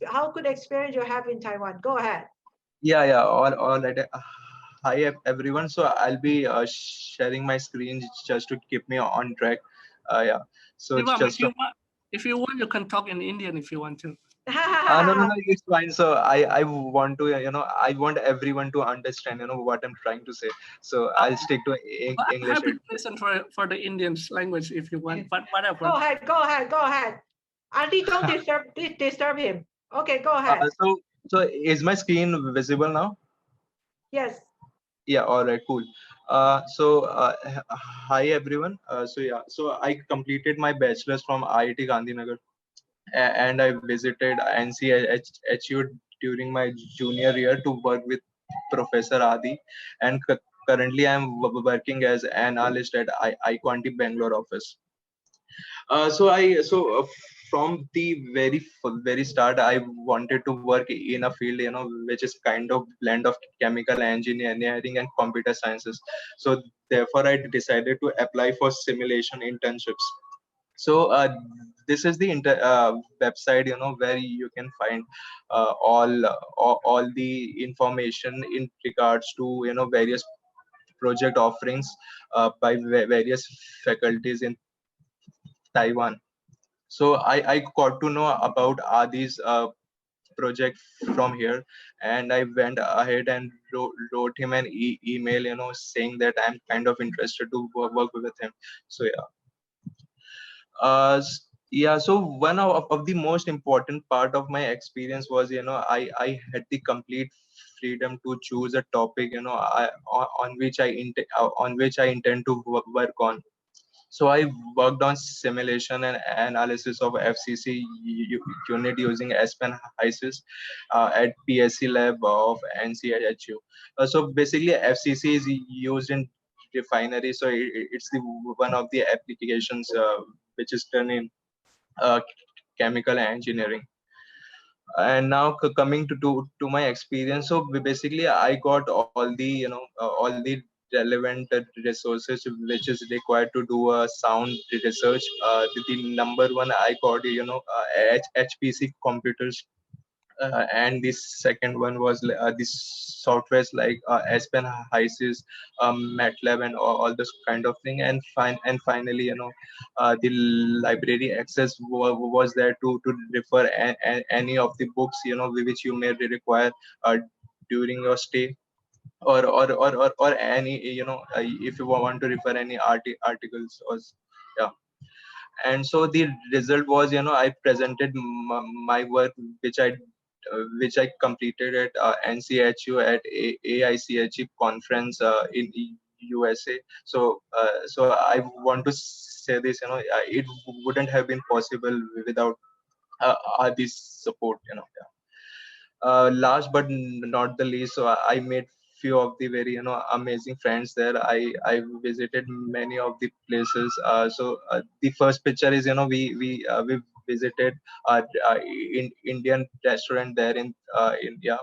how good experience you have in Taiwan? Go ahead. Yeah, all right. Hi everyone. So I'll be sharing my screen just to keep me on track. Yeah. So it's Shivam, just if you want, you can talk in Indian if you want to. no, it's fine. So I want to I want everyone to understand what I'm trying to say. So I'll stick to Well, I'm English. happy to listen for the Indian language if you want, but whatever. Go ahead. Auntie, don't disturb him. Okay, go ahead. So is my screen visible now? Yes. Yeah, all right, cool. Hi everyone. So I completed my bachelor's from IIT Gandhinagar, and I visited NCHU during my junior year to work with Professor Adi, and currently I'm working as an analyst at iQuanti Bangalore office. From the very start, I wanted to work in a field which is kind of blend of chemical engineering and computer sciences. So therefore, I decided to apply for simulation internships. So this is the website where you can find all the information in regards to various project offerings by various faculties in Taiwan. So I got to know about Adi's project from here, and I went ahead and wrote him an email saying that I'm kind of interested to work with him. So so one of the most important part of my experience was I had the complete freedom to choose a topic on which I intend to work on. So I worked on simulation and analysis of FCC unit using SPEN HYSYS at PSC lab of NCHU. So basically FCC is used in refinery. So it's the one of the applications which is done in uh, chemical engineering. And now coming to my experience, so basically I got all the all the relevant resources which is required to do a sound research. The number one I got HPC computers, and the second one was the softwares like Aspen, HYSYS, MATLAB, and all this kind of thing. And finally, the library access was there to refer any of the books which you may require during your stay, or any if you want to refer any articles or yeah. And so the result was I presented my work which I completed at NCHU at AICHE conference in USA. So I want to say this, it wouldn't have been possible without this support. Last but not the least, so I made few of the very amazing friends there. I visited many of the places. The first picture is we visited in Indian restaurant there in India,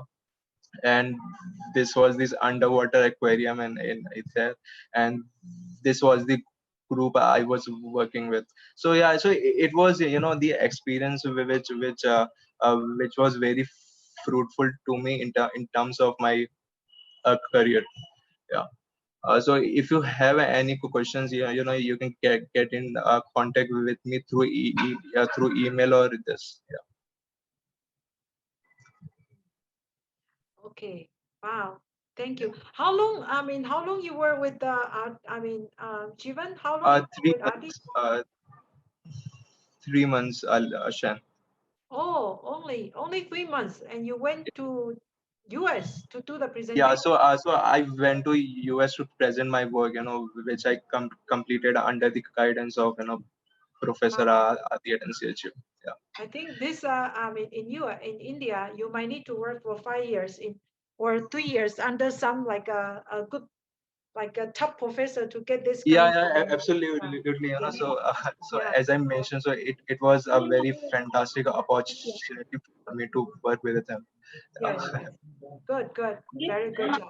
and this was this underwater aquarium in there, and this was the group I was working with. So yeah, so it was the experience which was very fruitful to me in terms of my career. Yeah. So if you have any questions, you can get in contact with me through through email or this. Yeah. Okay. Wow. Thank you. How long? How long you were with the? Jivan, how long you were Three with Adi? months. 3 months. Shan. Oh, only 3 months, and you went to US to do the Yeah. presentation. So I went to US to present my work. Which I completed under the guidance of Professor Wow. Adi at NCHU. Yeah. I think this. In India, you might need to work for 5 years or 3 years under some like a good like a top professor to get this Yeah, kind of absolutely. yes, So yeah. as I mentioned, so it was a very fantastic opportunity for me to work with them. Yes, yes. Good, good. Very good job.